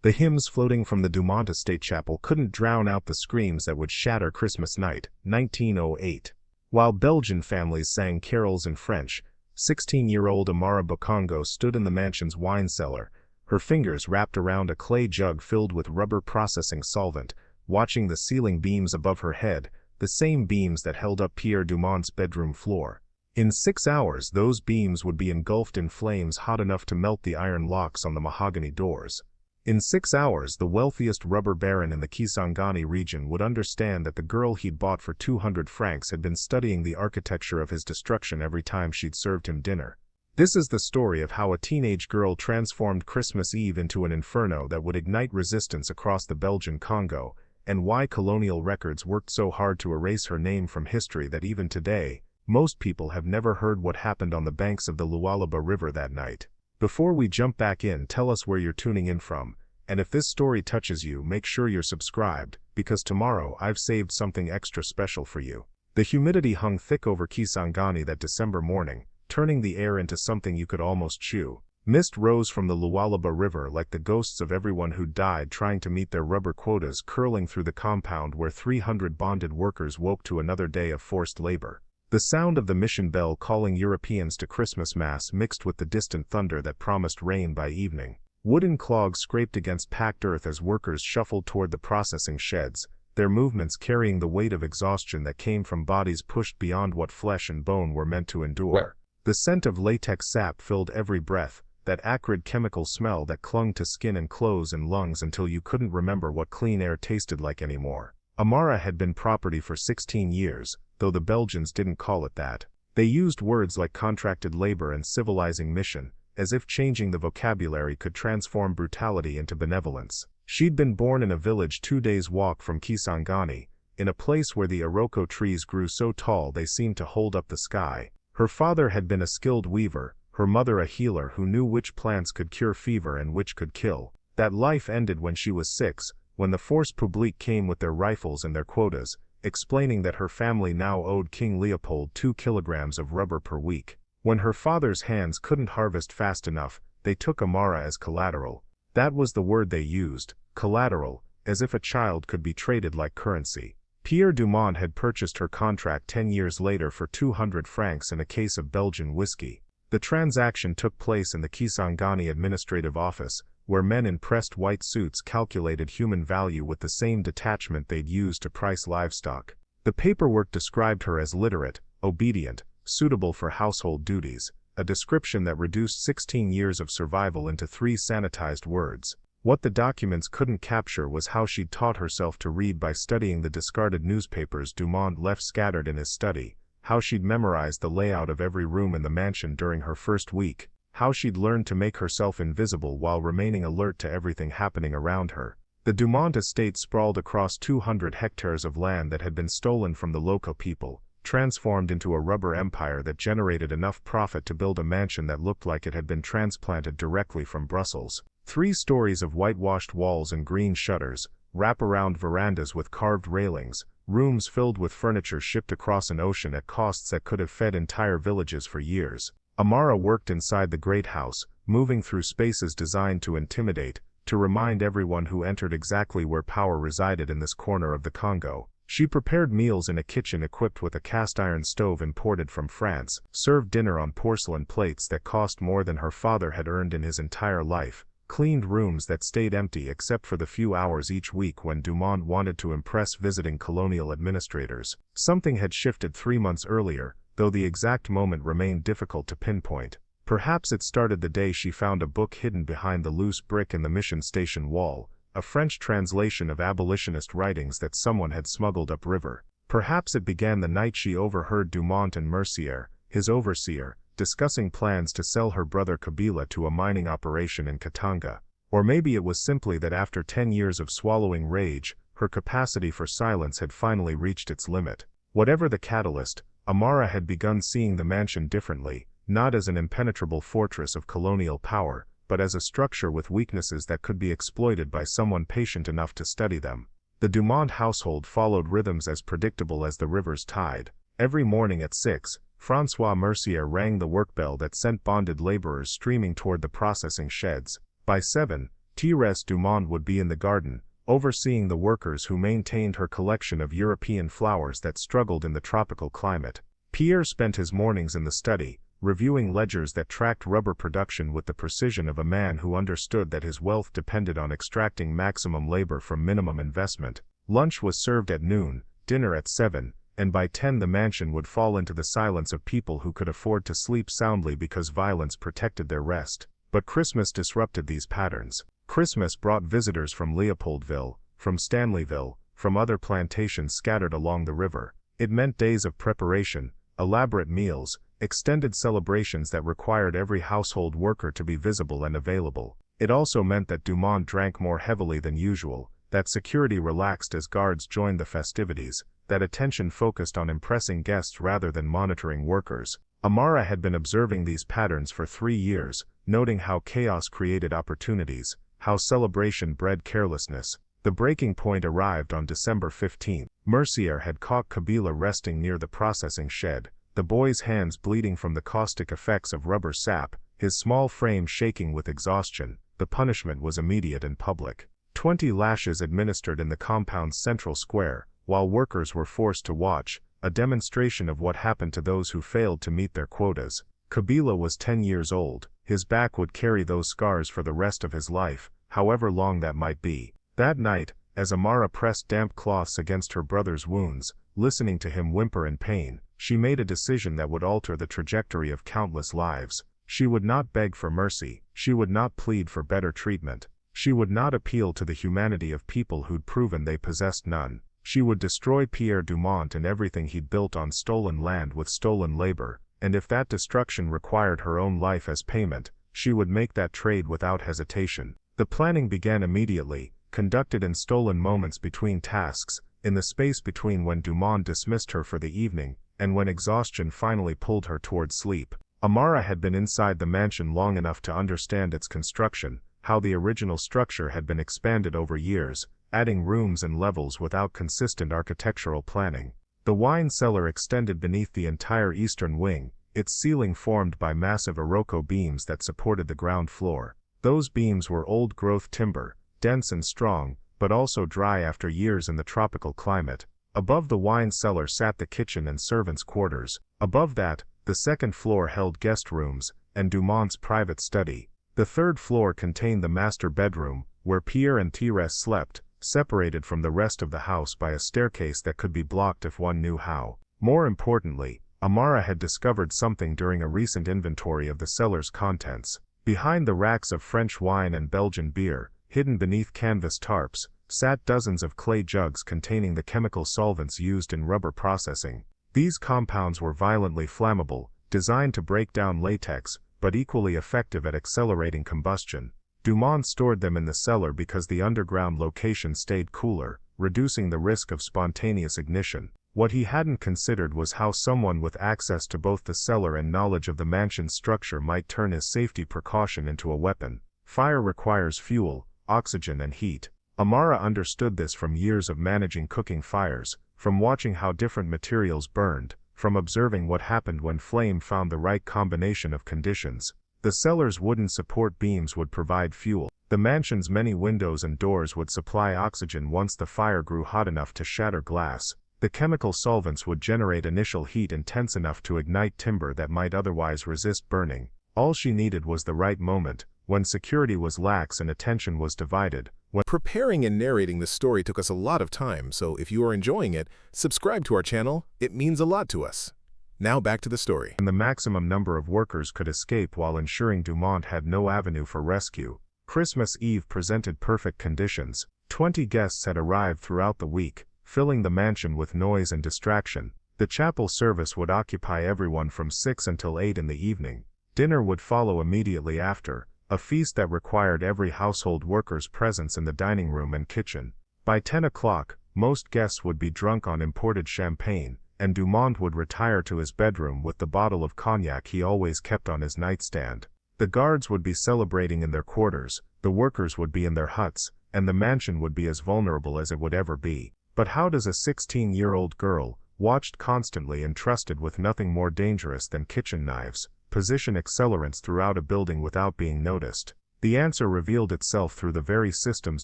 The hymns floating from the Dumont Estate Chapel couldn't drown out the screams that would shatter Christmas night, 1908. While Belgian families sang carols in French, 16-year-old Amara Bokongo stood in the mansion's wine cellar, her fingers wrapped around a clay jug filled with rubber processing solvent, watching the ceiling beams above her head, the same beams that held up Pierre Dumont's bedroom floor. In 6 hours, those beams would be engulfed in flames hot enough to melt the iron locks on the mahogany doors. In 6 hours, the wealthiest rubber baron in the Kisangani region would understand that the girl he'd bought for 200 francs had been studying the architecture of his destruction every time she'd served him dinner. This is the story of how a teenage girl transformed Christmas Eve into an inferno that would ignite resistance across the Belgian Congo, and why colonial records worked so hard to erase her name from history that even today, most people have never heard what happened on the banks of the Lualaba River that night. Before we jump back in, tell us where you're tuning in from, and if this story touches you, make sure you're subscribed, because tomorrow I've saved something extra special for you. The humidity hung thick over Kisangani that December morning, turning the air into something you could almost chew. Mist rose from the Lualaba River like the ghosts of everyone who died trying to meet their rubber quotas, curling through the compound where 300 bonded workers woke to another day of forced labor. The sound of the mission bell calling Europeans to Christmas Mass mixed with the distant thunder that promised rain by evening. Wooden clogs scraped against packed earth as workers shuffled toward the processing sheds, their movements carrying the weight of exhaustion that came from bodies pushed beyond what flesh and bone were meant to endure. The scent of latex sap filled every breath, that acrid chemical smell that clung to skin and clothes and lungs until you couldn't remember what clean air tasted like anymore. Amara had been property for 16 years, though the Belgians didn't call it that. They used words like contracted labor and civilizing mission, as if changing the vocabulary could transform brutality into benevolence. She'd been born in a village 2 days' walk from Kisangani, in a place where the Iroko trees grew so tall they seemed to hold up the sky. Her father had been a skilled weaver, her mother a healer who knew which plants could cure fever and which could kill. That life ended when she was 6, when the force publique came with their rifles and their quotas, explaining that her family now owed King Leopold 2 kilograms of rubber per week. When her father's hands couldn't harvest fast enough, they took Amara as collateral. That was the word they used, collateral, as if a child could be traded like currency. Pierre Dumont had purchased her contract 10 years later for 200 francs and a case of Belgian whiskey. The transaction took place in the Kisangani administrative office, where men in pressed white suits calculated human value with the same detachment they'd used to price livestock. The paperwork described her as literate, obedient, suitable for household duties, a description that reduced 16 years of survival into 3 sanitized words. What the documents couldn't capture was how she'd taught herself to read by studying the discarded newspapers Dumont left scattered in his study, how she'd memorized the layout of every room in the mansion during her first week, how she'd learned to make herself invisible while remaining alert to everything happening around her. The Dumont estate sprawled across 200 hectares of land that had been stolen from the local people, transformed into a rubber empire that generated enough profit to build a mansion that looked like it had been transplanted directly from Brussels. 3 stories of whitewashed walls and green shutters, wrap-around verandas with carved railings, rooms filled with furniture shipped across an ocean at costs that could have fed entire villages for years. Amara worked inside the great house, moving through spaces designed to intimidate, to remind everyone who entered exactly where power resided in this corner of the Congo. She prepared meals in a kitchen equipped with a cast-iron stove imported from France, served dinner on porcelain plates that cost more than her father had earned in his entire life, cleaned rooms that stayed empty except for the few hours each week when Dumont wanted to impress visiting colonial administrators. Something had shifted 3 months earlier, though the exact moment remained difficult to pinpoint. Perhaps it started the day she found a book hidden behind the loose brick in the mission station wall, a French translation of abolitionist writings that someone had smuggled upriver. Perhaps it began the night she overheard Dumont and Mercier, his overseer, discussing plans to sell her brother Kabila to a mining operation in Katanga. Or maybe it was simply that after 10 years of swallowing rage, her capacity for silence had finally reached its limit. Whatever the catalyst, Amara had begun seeing the mansion differently, not as an impenetrable fortress of colonial power, but as a structure with weaknesses that could be exploited by someone patient enough to study them. The Dumont household followed rhythms as predictable as the river's tide. Every morning at 6, François Mercier rang the work bell that sent bonded laborers streaming toward the processing sheds. By 7, Pierre Dumont would be in the garden, overseeing the workers who maintained her collection of European flowers that struggled in the tropical climate. Pierre spent his mornings in the study, reviewing ledgers that tracked rubber production with the precision of a man who understood that his wealth depended on extracting maximum labor from minimum investment. Lunch was served at noon, dinner at 7, and by 10 the mansion would fall into the silence of people who could afford to sleep soundly because violence protected their rest. But Christmas disrupted these patterns. Christmas brought visitors from Leopoldville, from Stanleyville, from other plantations scattered along the river. It meant days of preparation, elaborate meals, extended celebrations that required every household worker to be visible and available. It also meant that Dumont drank more heavily than usual, that security relaxed as guards joined the festivities, that attention focused on impressing guests rather than monitoring workers. Amara had been observing these patterns for 3 years, noting how chaos created opportunities, how celebration bred carelessness. The breaking point arrived on December 15. Mercier had caught Kabila resting near the processing shed, the boy's hands bleeding from the caustic effects of rubber sap, his small frame shaking with exhaustion. The punishment was immediate and public. 20 lashes administered in the compound's central square, while workers were forced to watch, a demonstration of what happened to those who failed to meet their quotas. Kabila was 10 years old. His back would carry those scars for the rest of his life, however long that might be. That night, as Amara pressed damp cloths against her brother's wounds, listening to him whimper in pain, she made a decision that would alter the trajectory of countless lives. She would not beg for mercy, she would not plead for better treatment. She would not appeal to the humanity of people who'd proven they possessed none. She would destroy Pierre Dumont and everything he'd built on stolen land with stolen labor, and if that destruction required her own life as payment, she would make that trade without hesitation. The planning began immediately, conducted in stolen moments between tasks, in the space between when Dumont dismissed her for the evening, and when exhaustion finally pulled her toward sleep. Amara had been inside the mansion long enough to understand its construction, how the original structure had been expanded over years, adding rooms and levels without consistent architectural planning. The wine cellar extended beneath the entire eastern wing, its ceiling formed by massive Iroko beams that supported the ground floor. Those beams were old-growth timber, dense and strong, but also dry after years in the tropical climate. Above the wine cellar sat the kitchen and servants' quarters. Above that, the second floor held guest rooms, and Dumont's private study. The third floor contained the master bedroom, where Pierre and Thérèse slept, separated from the rest of the house by a staircase that could be blocked if one knew how. More importantly, Amara had discovered something during a recent inventory of the cellar's contents. Behind the racks of French wine and Belgian beer, hidden beneath canvas tarps, sat dozens of clay jugs containing the chemical solvents used in rubber processing. These compounds were violently flammable, designed to break down latex, but equally effective at accelerating combustion. Dumont stored them in the cellar because the underground location stayed cooler, reducing the risk of spontaneous ignition. What he hadn't considered was how someone with access to both the cellar and knowledge of the mansion's structure might turn his safety precaution into a weapon. Fire requires fuel, oxygen and heat. Amara understood this from years of managing cooking fires, from watching how different materials burned, from observing what happened when flame found the right combination of conditions. The cellar's wooden support beams would provide fuel. The mansion's many windows and doors would supply oxygen once the fire grew hot enough to shatter glass. The chemical solvents would generate initial heat intense enough to ignite timber that might otherwise resist burning. All she needed was the right moment, when security was lax and attention was divided. Preparing and narrating this story took us a lot of time, so if you are enjoying it, subscribe to our channel. It means a lot to us. Now back to the story. And the maximum number of workers could escape while ensuring Dumont had no avenue for rescue. Christmas Eve presented perfect conditions. 20 guests had arrived throughout the week, filling the mansion with noise and distraction. The chapel service would occupy everyone from 6 until 8 in the evening. Dinner would follow immediately after, a feast that required every household worker's presence in the dining room and kitchen. By 10 o'clock, most guests would be drunk on imported champagne, and Dumont would retire to his bedroom with the bottle of cognac he always kept on his nightstand. The guards would be celebrating in their quarters, the workers would be in their huts, and the mansion would be as vulnerable as it would ever be. But how does a 16-year-old girl, watched constantly and trusted with nothing more dangerous than kitchen knives, position accelerants throughout a building without being noticed? The answer revealed itself through the very systems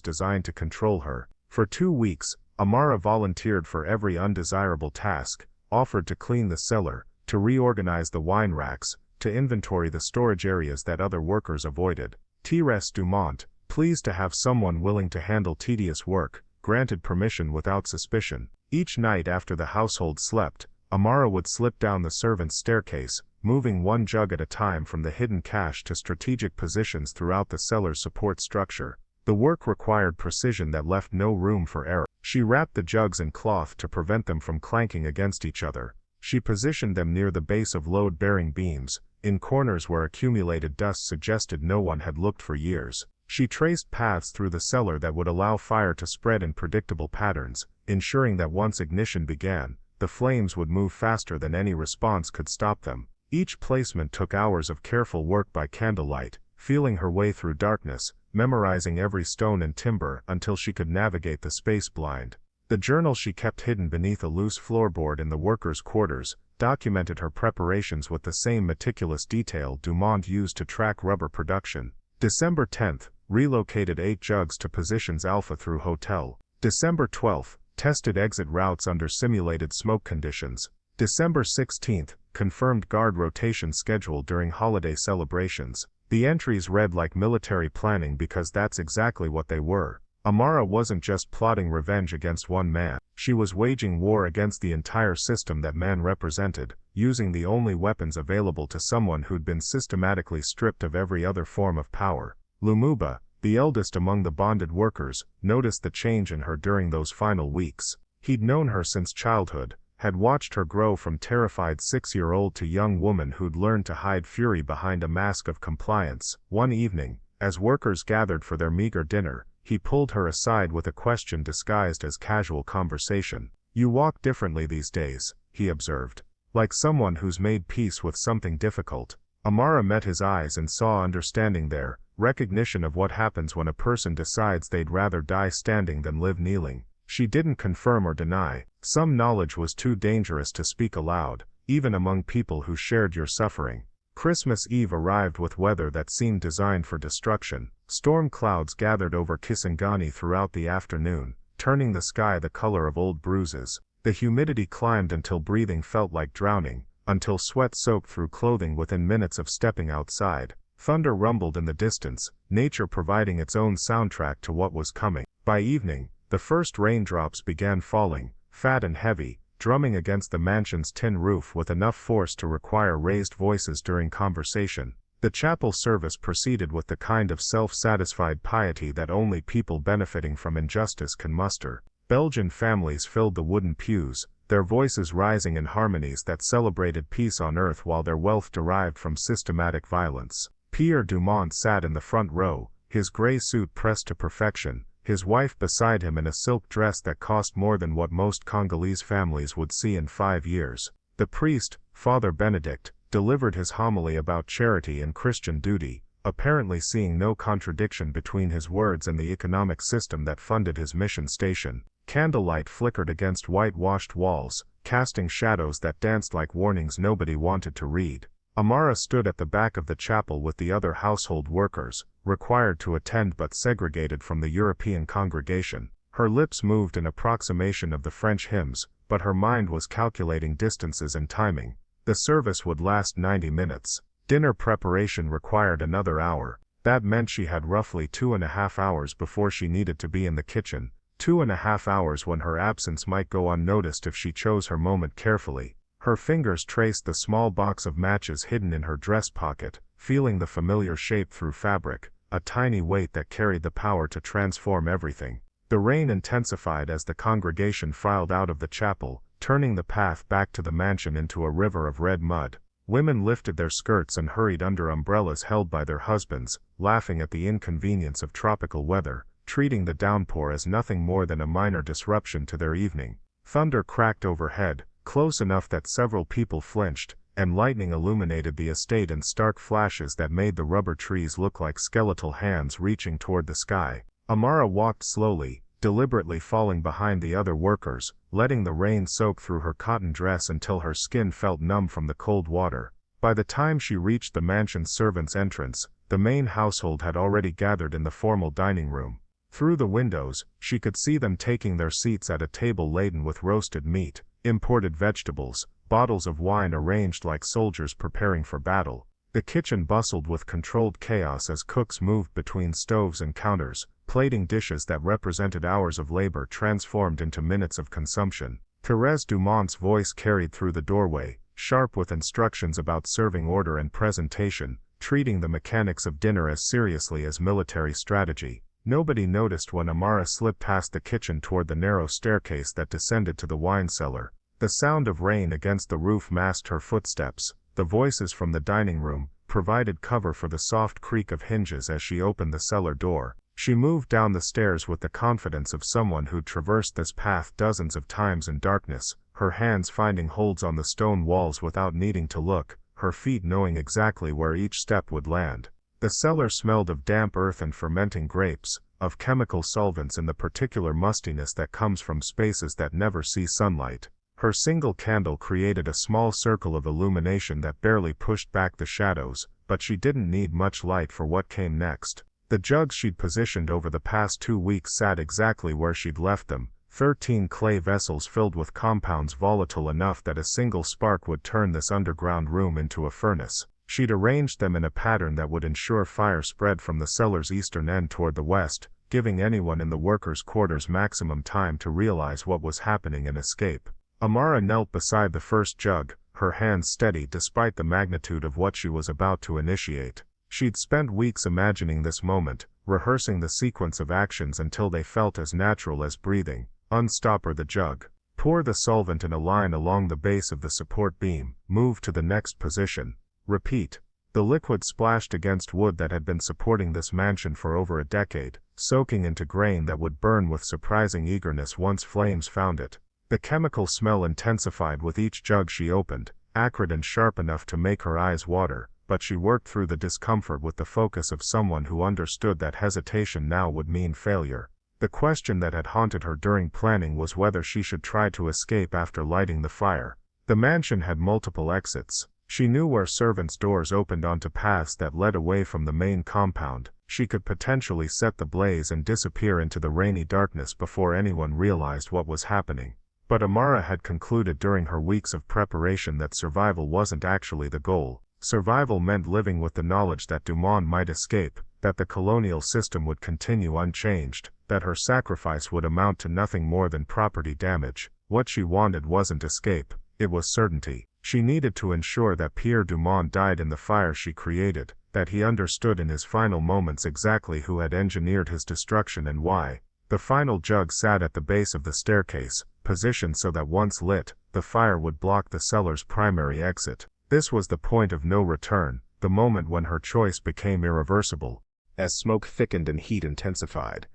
designed to control her. For 2 weeks, Amara volunteered for every undesirable task, offered to clean the cellar, to reorganize the wine racks, to inventory the storage areas that other workers avoided. Pierre Dumont, pleased to have someone willing to handle tedious work, granted permission without suspicion. Each night after the household slept, Amara would slip down the servants' staircase, moving one jug at a time from the hidden cache to strategic positions throughout the cellar's support structure. The work required precision that left no room for error. She wrapped the jugs in cloth to prevent them from clanking against each other. She positioned them near the base of load-bearing beams, in corners where accumulated dust suggested no one had looked for years. She traced paths through the cellar that would allow fire to spread in predictable patterns, ensuring that once ignition began, the flames would move faster than any response could stop them. Each placement took hours of careful work by candlelight, feeling her way through darkness, memorizing every stone and timber until she could navigate the space blind. The journal she kept hidden beneath a loose floorboard in the workers' quarters documented her preparations with the same meticulous detail Dumont used to track rubber production. December 10th, relocated 8 jugs to positions Alpha through hotel. December 12th, tested exit routes under simulated smoke conditions. December 16th, confirmed guard rotation schedule during holiday celebrations. The entries read like military planning because that's exactly what they were. Amara wasn't just plotting revenge against one man, she was waging war against the entire system that man represented, using the only weapons available to someone who'd been systematically stripped of every other form of power. Lumumba, the eldest among the bonded workers, noticed the change in her during those final weeks. He'd known her since childhood, had watched her grow from terrified 6-year-old to young woman who'd learned to hide fury behind a mask of compliance. One evening, as workers gathered for their meager dinner, he pulled her aside with a question disguised as casual conversation. "You walk differently these days," he observed. "Like someone who's made peace with something difficult." Amara met his eyes and saw understanding there, recognition of what happens when a person decides they'd rather die standing than live kneeling. She didn't confirm or deny. Some knowledge was too dangerous to speak aloud, even among people who shared your suffering. Christmas Eve arrived with weather that seemed designed for destruction. Storm clouds gathered over Kisangani throughout the afternoon, turning the sky the color of old bruises. The humidity climbed until breathing felt like drowning, until sweat soaked through clothing within minutes of stepping outside. Thunder rumbled in the distance, nature providing its own soundtrack to what was coming. By evening, the first raindrops began falling, fat and heavy, drumming against the mansion's tin roof with enough force to require raised voices during conversation. The chapel service proceeded with the kind of self-satisfied piety that only people benefiting from injustice can muster. Belgian families filled the wooden pews, their voices rising in harmonies that celebrated peace on earth while their wealth derived from systematic violence. Pierre Dumont sat in the front row, his gray suit pressed to perfection, his wife beside him in a silk dress that cost more than what most Congolese families would see in 5 years. The priest, Father Benedict, delivered his homily about charity and Christian duty, apparently seeing no contradiction between his words and the economic system that funded his mission station. Candlelight flickered against whitewashed walls, casting shadows that danced like warnings nobody wanted to read. Amara stood at the back of the chapel with the other household workers, required to attend but segregated from the European congregation. Her lips moved in approximation of the French hymns, but her mind was calculating distances and timing. The service would last 90 minutes. Dinner preparation required another hour. That meant she had roughly 2.5 hours before she needed to be in the kitchen. 2.5 hours when her absence might go unnoticed if she chose her moment carefully. Her fingers traced the small box of matches hidden in her dress pocket, feeling the familiar shape through fabric, a tiny weight that carried the power to transform everything. The rain intensified as the congregation filed out of the chapel, turning the path back to the mansion into a river of red mud. Women lifted their skirts and hurried under umbrellas held by their husbands, laughing at the inconvenience of tropical weather, treating the downpour as nothing more than a minor disruption to their evening. Thunder cracked overhead, close enough that several people flinched, and lightning illuminated the estate in stark flashes that made the rubber trees look like skeletal hands reaching toward the sky. Amara walked slowly, deliberately falling behind the other workers, letting the rain soak through her cotton dress until her skin felt numb from the cold water. By the time she reached the mansion's servants' entrance, The main household had already gathered in the formal dining room. Through the windows, she could see them taking their seats at a table laden with roasted meat, imported vegetables, bottles of wine arranged like soldiers preparing for battle. The kitchen bustled with controlled chaos as cooks moved between stoves and counters, plating dishes that represented hours of labor transformed into minutes of consumption. Pierre Dumont's voice carried through the doorway, sharp with instructions about serving order and presentation, treating the mechanics of dinner as seriously as military strategy. Nobody noticed when Amara slipped past the kitchen toward the narrow staircase that descended to the wine cellar. The sound of rain against the roof masked her footsteps. The voices from the dining room provided cover for the soft creak of hinges as she opened the cellar door. She moved down the stairs with the confidence of someone who'd traversed this path dozens of times in darkness, her hands finding holds on the stone walls without needing to look, her feet knowing exactly where each step would land. The cellar smelled of damp earth and fermenting grapes, of chemical solvents and the particular mustiness that comes from spaces that never see sunlight. Her single candle created a small circle of illumination that barely pushed back the shadows, but she didn't need much light for what came next. The jugs she'd positioned over the past 2 weeks sat exactly where she'd left them, 13 clay vessels filled with compounds volatile enough that a single spark would turn this underground room into a furnace. She'd arranged them in a pattern that would ensure fire spread from the cellar's eastern end toward the west, giving anyone in the workers' quarters maximum time to realize what was happening and escape. Amara knelt beside the first jug, her hands steady despite the magnitude of what she was about to initiate. She'd spent weeks imagining this moment, rehearsing the sequence of actions until they felt as natural as breathing. Unstopper the jug. Pour the solvent in a line along the base of the support beam. Move to the next position. Repeat. The liquid splashed against wood that had been supporting this mansion for over a decade, soaking into grain that would burn with surprising eagerness once flames found it. The chemical smell intensified with each jug she opened, acrid and sharp enough to make her eyes water, but she worked through the discomfort with the focus of someone who understood that hesitation now would mean failure. The question that had haunted her during planning was whether she should try to escape after lighting the fire. The mansion had multiple exits. She knew where servants' doors opened onto paths that led away from the main compound. She could potentially set the blaze and disappear into the rainy darkness before anyone realized what was happening. But Amara had concluded during her weeks of preparation that survival wasn't actually the goal. Survival meant living with the knowledge that Dumont might escape, that the colonial system would continue unchanged, that her sacrifice would amount to nothing more than property damage. What she wanted wasn't escape, it was certainty. She needed to ensure that Pierre Dumont died in the fire she created, that he understood in his final moments exactly who had engineered his destruction and why. The final jug sat at the base of the staircase, positioned so that once lit, the fire would block the cellar's primary exit. This was the point of no return, the moment when her choice became irreversible. As smoke thickened and heat intensified,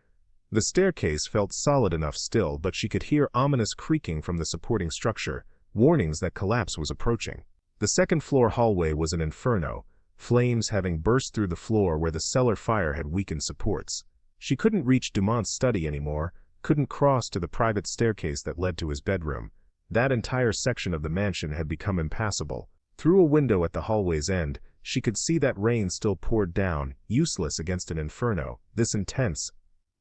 the staircase felt solid enough still, but she could hear ominous creaking from the supporting structure, warnings that collapse was approaching. The second-floor hallway was an inferno, flames having burst through the floor where the cellar fire had weakened supports. She couldn't reach Dumont's study anymore, couldn't cross to the private staircase that led to his bedroom. That entire section of the mansion had become impassable. Through a window at the hallway's end, she could see that rain still poured down, useless against an inferno, this intense.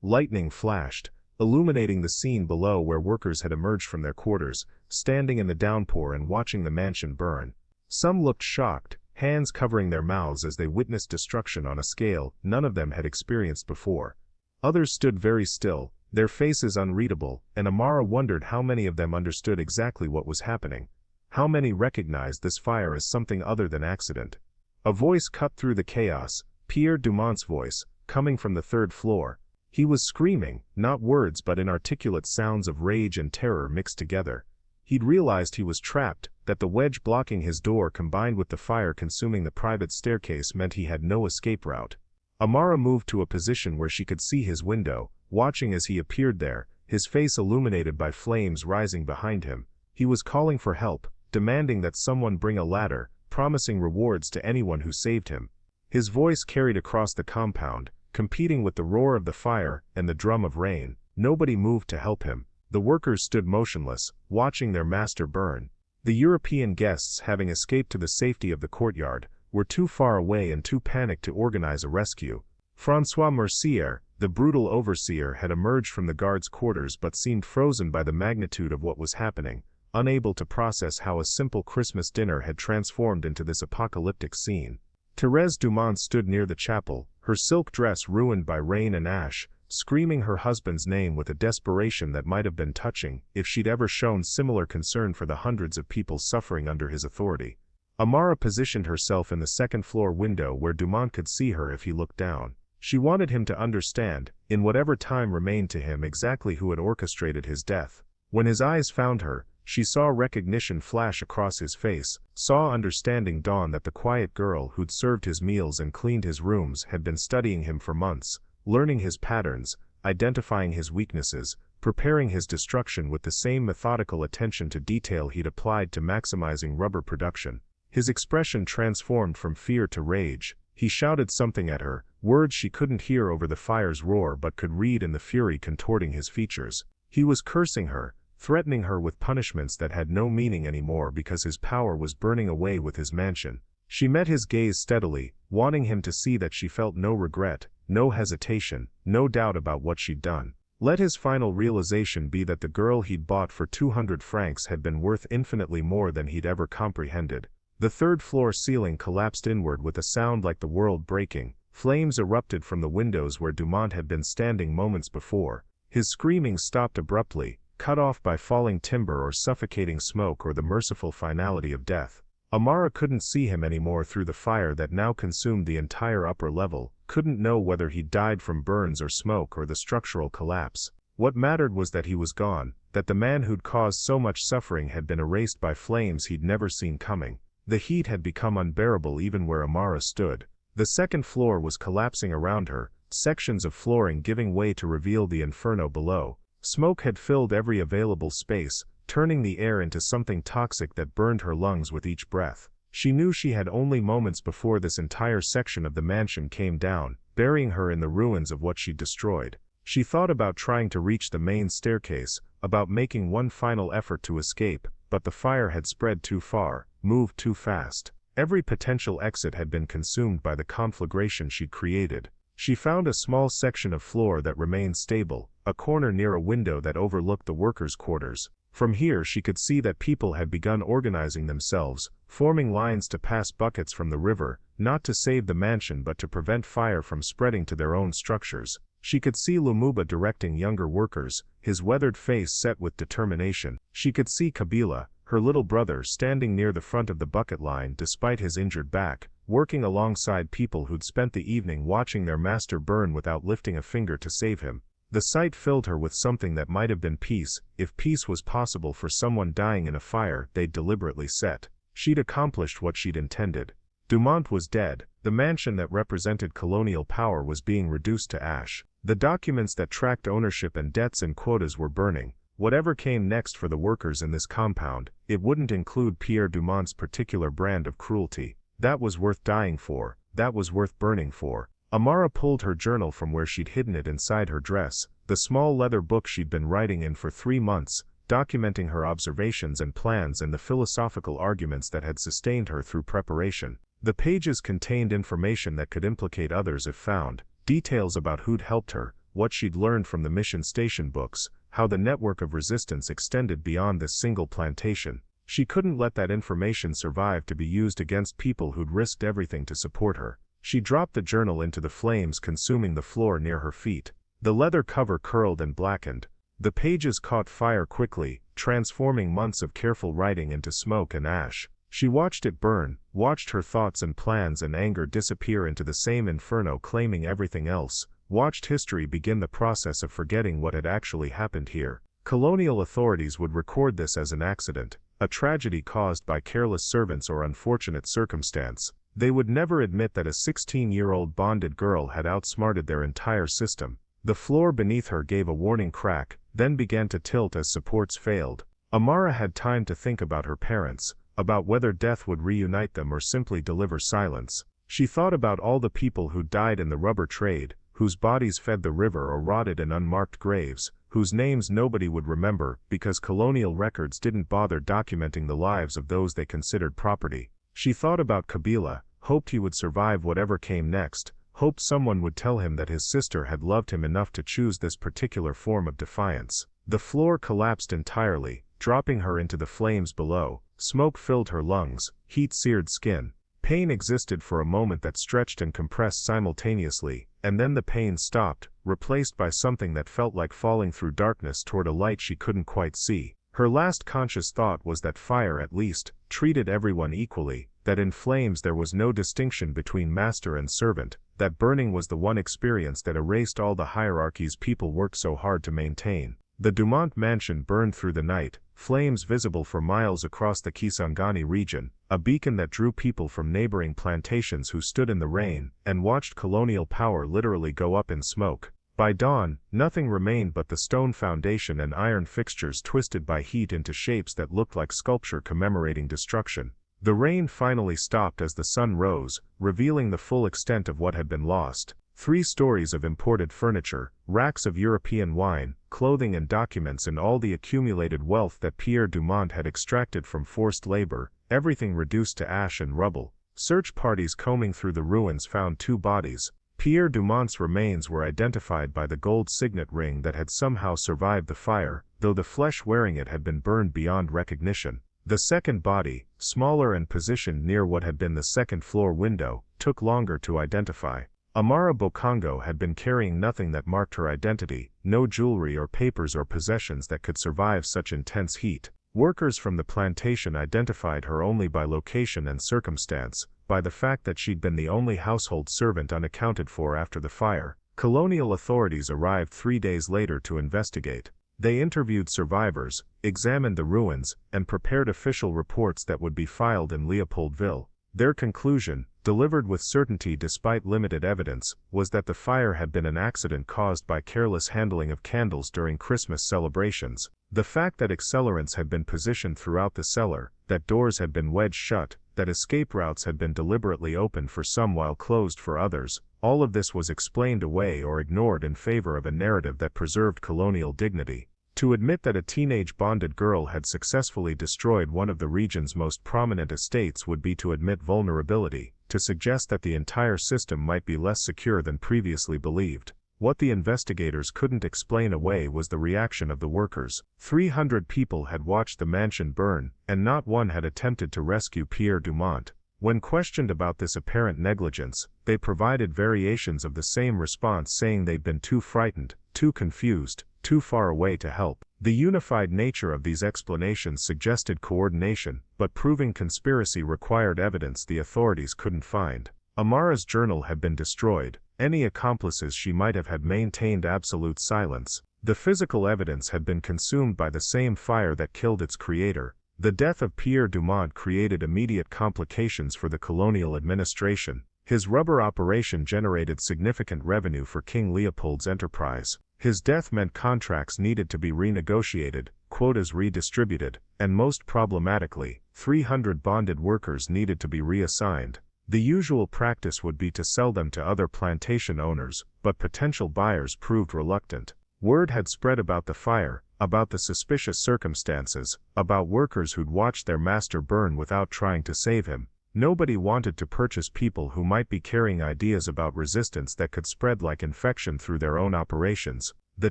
Lightning flashed, illuminating the scene below where workers had emerged from their quarters, standing in the downpour and watching the mansion burn. Some looked shocked, hands covering their mouths as they witnessed destruction on a scale none of them had experienced before. Others stood very still, their faces unreadable, and Amara wondered how many of them understood exactly what was happening. How many recognized this fire as something other than accident? A voice cut through the chaos, Pierre Dumont's voice, coming from the third floor. He was screaming, not words but inarticulate sounds of rage and terror mixed together. He'd realized he was trapped, that the wedge blocking his door combined with the fire consuming the private staircase meant he had no escape route. Amara moved to a position where she could see his window, watching as he appeared there, his face illuminated by flames rising behind him. He was calling for help, demanding that someone bring a ladder, promising rewards to anyone who saved him. His voice carried across the compound, competing with the roar of the fire and the drum of rain. Nobody moved to help him. The workers stood motionless, watching their master burn. The European guests, having escaped to the safety of the courtyard, were too far away and too panicked to organize a rescue. François Mercier, the brutal overseer, had emerged from the guards' quarters but seemed frozen by the magnitude of what was happening, unable to process how a simple Christmas dinner had transformed into this apocalyptic scene. Thérèse Dumont stood near the chapel, her silk dress ruined by rain and ash, screaming her husband's name with a desperation that might have been touching if she'd ever shown similar concern for the hundreds of people suffering under his authority. Amara positioned herself in the second-floor window where Dumont could see her if he looked down. She wanted him to understand, in whatever time remained to him, exactly who had orchestrated his death. When his eyes found her, she saw recognition flash across his face, saw understanding dawn that the quiet girl who'd served his meals and cleaned his rooms had been studying him for months, learning his patterns, identifying his weaknesses, preparing his destruction with the same methodical attention to detail he'd applied to maximizing rubber production. His expression transformed from fear to rage. He shouted something at her, words she couldn't hear over the fire's roar but could read in the fury contorting his features. He was cursing her, threatening her with punishments that had no meaning anymore because his power was burning away with his mansion. She met his gaze steadily, wanting him to see that she felt no regret, no hesitation, no doubt about what she'd done. Let his final realization be that the girl he'd bought for 200 francs had been worth infinitely more than he'd ever comprehended. The third-floor ceiling collapsed inward with a sound like the world breaking. Flames erupted from the windows where Dumont had been standing moments before. His screaming stopped abruptly, cut off by falling timber or suffocating smoke or the merciful finality of death. Amara couldn't see him anymore through the fire that now consumed the entire upper level, couldn't know whether he'd died from burns or smoke or the structural collapse. What mattered was that he was gone, that the man who'd caused so much suffering had been erased by flames he'd never seen coming. The heat had become unbearable even where Amara stood. The second floor was collapsing around her, sections of flooring giving way to reveal the inferno below. Smoke had filled every available space, turning the air into something toxic that burned her lungs with each breath. She knew she had only moments before this entire section of the mansion came down, burying her in the ruins of what she'd destroyed. She thought about trying to reach the main staircase, about making one final effort to escape, but the fire had spread too far, moved too fast. Every potential exit had been consumed by the conflagration she'd created. She found a small section of floor that remained stable, a corner near a window that overlooked the workers' quarters. From here she could see that people had begun organizing themselves, forming lines to pass buckets from the river, not to save the mansion but to prevent fire from spreading to their own structures. She could see Lumumba directing younger workers, his weathered face set with determination. She could see Kabila, her little brother, standing near the front of the bucket line despite his injured back, working alongside people who'd spent the evening watching their master burn without lifting a finger to save him. The sight filled her with something that might have been peace, if peace was possible for someone dying in a fire they'd deliberately set. She'd accomplished what she'd intended. Dumont was dead. The mansion that represented colonial power was being reduced to ash. The documents that tracked ownership and debts and quotas were burning. Whatever came next for the workers in this compound, it wouldn't include Pierre Dumont's particular brand of cruelty. That was worth dying for. That was worth burning for. Amara pulled her journal from where she'd hidden it inside her dress, the small leather book she'd been writing in for 3 months, documenting her observations and plans and the philosophical arguments that had sustained her through preparation. The pages contained information that could implicate others if found, details about who'd helped her, what she'd learned from the mission station books, how the network of resistance extended beyond this single plantation. She couldn't let that information survive to be used against people who'd risked everything to support her. She dropped the journal into the flames consuming the floor near her feet. The leather cover curled and blackened. The pages caught fire quickly, transforming months of careful writing into smoke and ash. She watched it burn, watched her thoughts and plans and anger disappear into the same inferno claiming everything else, watched history begin the process of forgetting what had actually happened here. Colonial authorities would record this as an accident, a tragedy caused by careless servants or unfortunate circumstance. They would never admit that a 16-year-old bonded girl had outsmarted their entire system. The floor beneath her gave a warning crack, then began to tilt as supports failed. Amara had time to think about her parents, about whether death would reunite them or simply deliver silence. She thought about all the people who died in the rubber trade, whose bodies fed the river or rotted in unmarked graves, whose names nobody would remember because colonial records didn't bother documenting the lives of those they considered property. She thought about Kabila, hoped he would survive whatever came next, hoped someone would tell him that his sister had loved him enough to choose this particular form of defiance. The floor collapsed entirely, dropping her into the flames below. Smoke filled her lungs, heat seared skin. Pain existed for a moment that stretched and compressed simultaneously, and then the pain stopped, replaced by something that felt like falling through darkness toward a light she couldn't quite see. Her last conscious thought was that fire, at least, treated everyone equally, that in flames there was no distinction between master and servant, that burning was the one experience that erased all the hierarchies people worked so hard to maintain. The Dumont mansion burned through the night, flames visible for miles across the Kisangani region, a beacon that drew people from neighboring plantations who stood in the rain and watched colonial power literally go up in smoke. By dawn, nothing remained but the stone foundation and iron fixtures twisted by heat into shapes that looked like sculpture commemorating destruction. The rain finally stopped as the sun rose, revealing the full extent of what had been lost. 3 stories of imported furniture, racks of European wine, clothing and documents, and all the accumulated wealth that Pierre Dumont had extracted from forced labor, everything reduced to ash and rubble. Search parties combing through the ruins found 2 bodies. Pierre Dumont's remains were identified by the gold signet ring that had somehow survived the fire, though the flesh wearing it had been burned beyond recognition. The second body, smaller and positioned near what had been the second-floor window, took longer to identify. Amara Bokongo had been carrying nothing that marked her identity, no jewelry or papers or possessions that could survive such intense heat. Workers from the plantation identified her only by location and circumstance, by the fact that she'd been the only household servant unaccounted for after the fire. Colonial authorities arrived 3 days later to investigate. They interviewed survivors, examined the ruins, and prepared official reports that would be filed in Leopoldville. Their conclusion, delivered with certainty despite limited evidence, was that the fire had been an accident caused by careless handling of candles during Christmas celebrations. The fact that accelerants had been positioned throughout the cellar, that doors had been wedged shut, that escape routes had been deliberately opened for some while closed for others, all of this was explained away or ignored in favor of a narrative that preserved colonial dignity. To admit that a teenage bonded girl had successfully destroyed one of the region's most prominent estates would be to admit vulnerability, to suggest that the entire system might be less secure than previously believed. What the investigators couldn't explain away was the reaction of the workers. 300 people had watched the mansion burn, and not one had attempted to rescue Pierre Dumont. When questioned about this apparent negligence, they provided variations of the same response, saying they'd been too frightened, too confused, too far away to help. The unified nature of these explanations suggested coordination, but proving conspiracy required evidence the authorities couldn't find. Amara's journal had been destroyed. Any accomplices she might have had maintained absolute silence. The physical evidence had been consumed by the same fire that killed its creator. The death of Pierre Dumont created immediate complications for the colonial administration. His rubber operation generated significant revenue for King Leopold's enterprise. His death meant contracts needed to be renegotiated, quotas redistributed, and most problematically, 300 bonded workers needed to be reassigned. The usual practice would be to sell them to other plantation owners, but potential buyers proved reluctant. Word had spread about the fire, about the suspicious circumstances, about workers who'd watched their master burn without trying to save him. Nobody wanted to purchase people who might be carrying ideas about resistance that could spread like infection through their own operations. The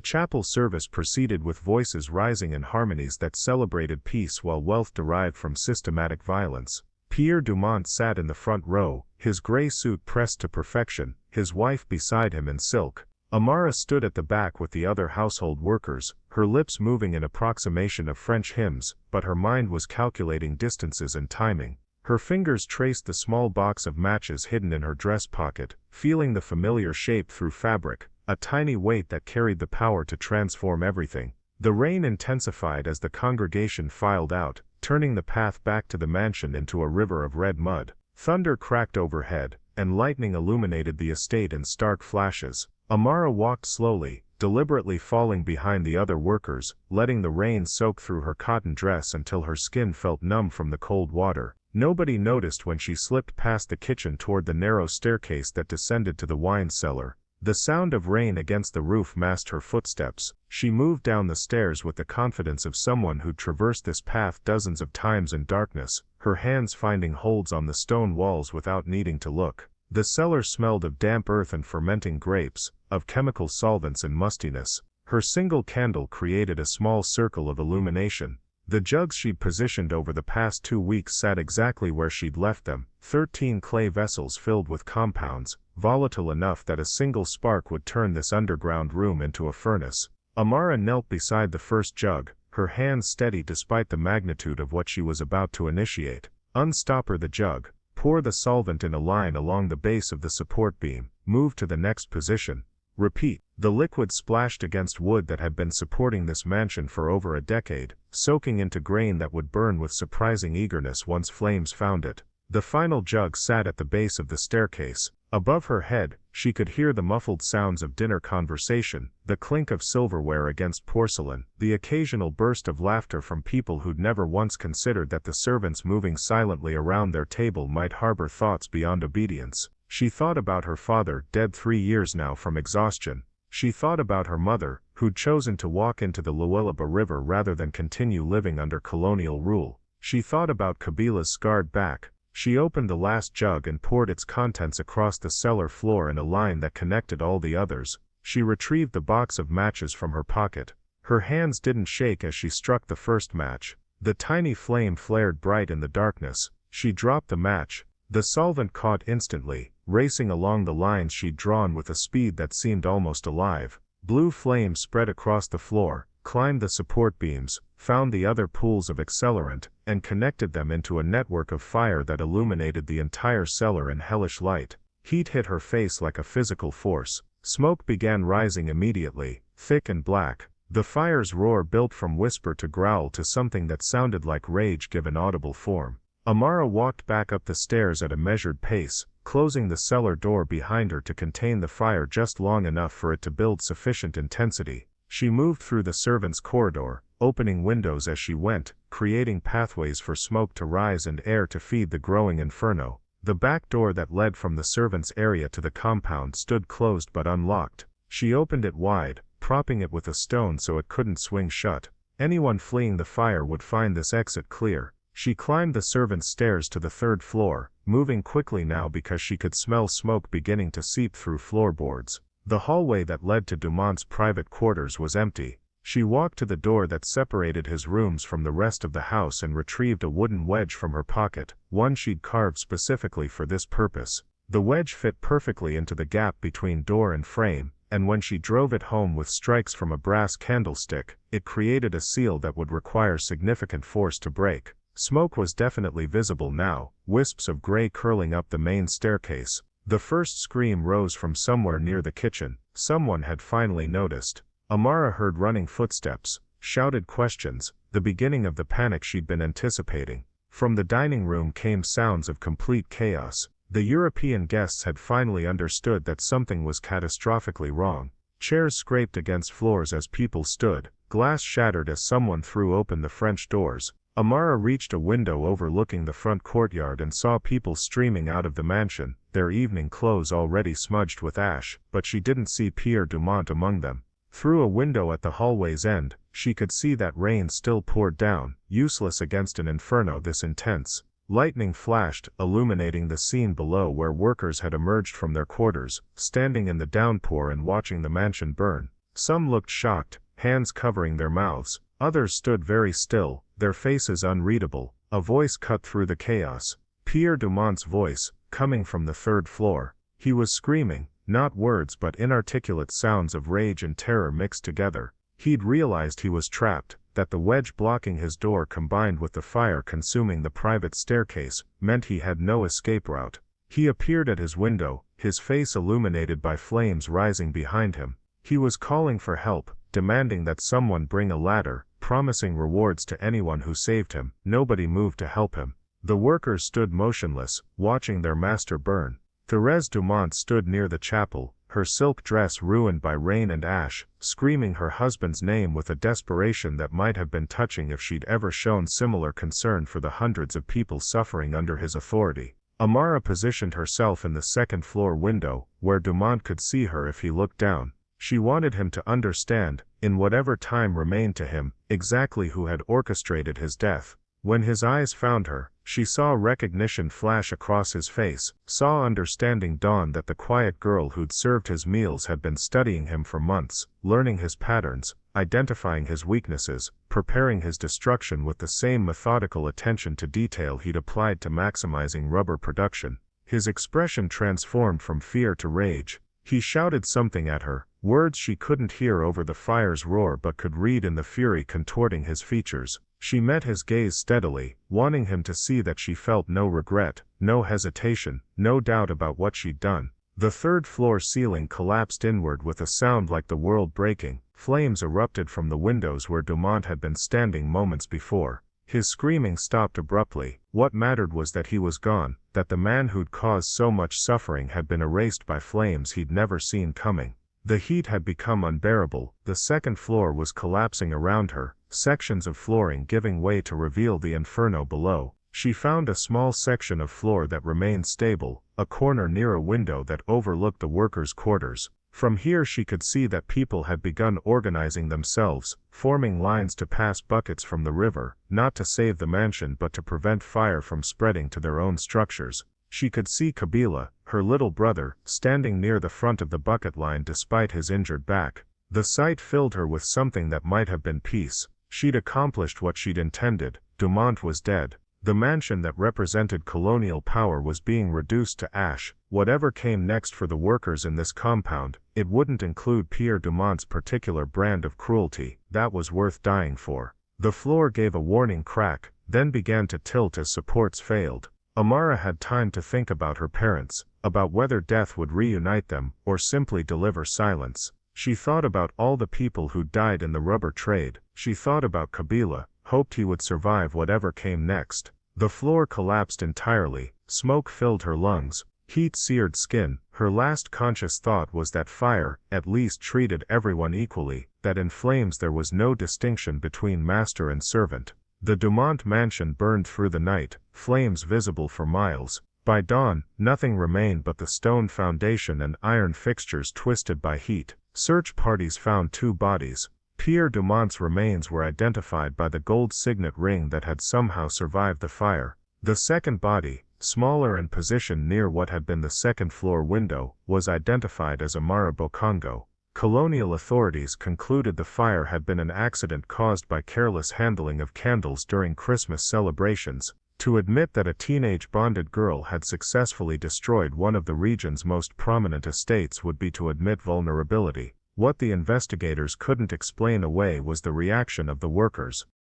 chapel service proceeded with voices rising in harmonies that celebrated peace while wealth derived from systematic violence. Pierre Dumont sat in the front row, his gray suit pressed to perfection, his wife beside him in silk. Amara stood at the back with the other household workers, her lips moving in approximation of French hymns, but her mind was calculating distances and timing. Her fingers traced the small box of matches hidden in her dress pocket, feeling the familiar shape through fabric, a tiny weight that carried the power to transform everything. The rain intensified as the congregation filed out, turning the path back to the mansion into a river of red mud. Thunder cracked overhead, and lightning illuminated the estate in stark flashes. Amara walked slowly, deliberately falling behind the other workers, letting the rain soak through her cotton dress until her skin felt numb from the cold water. Nobody noticed when she slipped past the kitchen toward the narrow staircase that descended to the wine cellar. The sound of rain against the roof masked her footsteps. She moved down the stairs with the confidence of someone who'd traversed this path dozens of times in darkness, her hands finding holds on the stone walls without needing to look. The cellar smelled of damp earth and fermenting grapes, of chemical solvents and mustiness. Her single candle created a small circle of illumination. The jugs she'd positioned over the past 2 weeks sat exactly where she'd left them, 13 clay vessels filled with compounds, volatile enough that a single spark would turn this underground room into a furnace. Amara knelt beside the first jug, her hands steady despite the magnitude of what she was about to initiate. Unstopper the jug, pour the solvent in a line along the base of the support beam, move to the next position. Repeat. The liquid splashed against wood that had been supporting this mansion for over a decade, soaking into grain that would burn with surprising eagerness once flames found it. The final jug sat at the base of the staircase. Above her head, she could hear the muffled sounds of dinner conversation, the clink of silverware against porcelain, the occasional burst of laughter from people who'd never once considered that the servants moving silently around their table might harbor thoughts beyond obedience. She thought about her father, dead 3 years now from exhaustion. She thought about her mother, who'd chosen to walk into the Lualaba River rather than continue living under colonial rule. She thought about Kabila's scarred back. She opened the last jug and poured its contents across the cellar floor in a line that connected all the others. She retrieved the box of matches from her pocket. Her hands didn't shake as she struck the first match. The tiny flame flared bright in the darkness. She dropped the match. The solvent caught instantly, racing along the lines she'd drawn with a speed that seemed almost alive. Blue flame spread across the floor, climbed the support beams, found the other pools of accelerant, and connected them into a network of fire that illuminated the entire cellar in hellish light. Heat hit her face like a physical force. Smoke began rising immediately, thick and black. The fire's roar built from whisper to growl to something that sounded like rage given audible form. Amara walked back up the stairs at a measured pace, closing the cellar door behind her to contain the fire just long enough for it to build sufficient intensity. She moved through the servants' corridor, opening windows as she went, creating pathways for smoke to rise and air to feed the growing inferno. The back door that led from the servants' area to the compound stood closed but unlocked. She opened it wide, propping it with a stone so it couldn't swing shut. Anyone fleeing the fire would find this exit clear. She climbed the servants' stairs to the 3rd floor, moving quickly now because she could smell smoke beginning to seep through floorboards. The hallway that led to Dumont's private quarters was empty. She walked to the door that separated his rooms from the rest of the house and retrieved a wooden wedge from her pocket, one she'd carved specifically for this purpose. The wedge fit perfectly into the gap between door and frame, and when she drove it home with strikes from a brass candlestick, it created a seal that would require significant force to break. Smoke was definitely visible now, wisps of gray curling up the main staircase. The first scream rose from somewhere near the kitchen. Someone had finally noticed. Amara heard running footsteps, shouted questions, the beginning of the panic she'd been anticipating. From the dining room came sounds of complete chaos. The European guests had finally understood that something was catastrophically wrong. Chairs scraped against floors as people stood, glass shattered as someone threw open the French doors. Amara reached a window overlooking the front courtyard and saw people streaming out of the mansion, their evening clothes already smudged with ash, but she didn't see Pierre Dumont among them. Through a window at the hallway's end, she could see that rain still poured down, useless against an inferno this intense. Lightning flashed, illuminating the scene below where workers had emerged from their quarters, standing in the downpour and watching the mansion burn. Some looked shocked, hands covering their mouths. Others stood very still, their faces unreadable. A voice cut through the chaos. Pierre Dumont's voice, coming from the 3rd floor. He was screaming, not words but inarticulate sounds of rage and terror mixed together. He'd realized he was trapped, that the wedge blocking his door combined with the fire consuming the private staircase meant he had no escape route. He appeared at his window, his face illuminated by flames rising behind him. He was calling for help, demanding that someone bring a ladder, promising rewards to anyone who saved him. Nobody moved to help him. The workers stood motionless, watching their master burn. Thérèse Dumont stood near the chapel, her silk dress ruined by rain and ash, screaming her husband's name with a desperation that might have been touching if she'd ever shown similar concern for the hundreds of people suffering under his authority. Amara positioned herself in the 2nd floor window, where Dumont could see her if he looked down. She wanted him to understand, in whatever time remained to him, exactly who had orchestrated his death. When his eyes found her, she saw recognition flash across his face, saw understanding dawn that the quiet girl who'd served his meals had been studying him for months, learning his patterns, identifying his weaknesses, preparing his destruction with the same methodical attention to detail he'd applied to maximizing rubber production. His expression transformed from fear to rage. He shouted something at her, words she couldn't hear over the fire's roar but could read in the fury contorting his features. She met his gaze steadily, wanting him to see that she felt no regret, no hesitation, no doubt about what she'd done. The third-floor ceiling collapsed inward with a sound like the world breaking. Flames erupted from the windows where Dumont had been standing moments before. His screaming stopped abruptly. What mattered was that he was gone, that the man who'd caused so much suffering had been erased by flames he'd never seen coming. The heat had become unbearable. The second floor was collapsing around her, sections of flooring giving way to reveal the inferno below. She found a small section of floor that remained stable, a corner near a window that overlooked the workers' quarters. From here she could see that people had begun organizing themselves, forming lines to pass buckets from the river, not to save the mansion but to prevent fire from spreading to their own structures. She could see Kabila, her little brother, standing near the front of the bucket line despite his injured back. The sight filled her with something that might have been peace. She'd accomplished what she'd intended. Dumont was dead. The mansion that represented colonial power was being reduced to ash. Whatever came next for the workers in this compound, it wouldn't include Pierre Dumont's particular brand of cruelty. That was worth dying for. The floor gave a warning crack, then began to tilt as supports failed. Amara had time to think about her parents, about whether death would reunite them, or simply deliver silence. She thought about all the people who died in the rubber trade. She thought about Kabila, hoped he would survive whatever came next. The floor collapsed entirely, smoke filled her lungs, heat seared skin. Her last conscious thought was that fire, at least, treated everyone equally, that in flames there was no distinction between master and servant. The Dumont mansion burned through the night, flames visible for miles. By dawn, nothing remained but the stone foundation and iron fixtures twisted by heat. Search parties found 2 bodies. Pierre Dumont's remains were identified by the gold signet ring that had somehow survived the fire. The second body, smaller and positioned near what had been the second-floor window, was identified as Amara Bokongo. Colonial authorities concluded the fire had been an accident caused by careless handling of candles during Christmas celebrations. To admit that a teenage bonded girl had successfully destroyed one of the region's most prominent estates would be to admit vulnerability. What the investigators couldn't explain away was the reaction of the workers.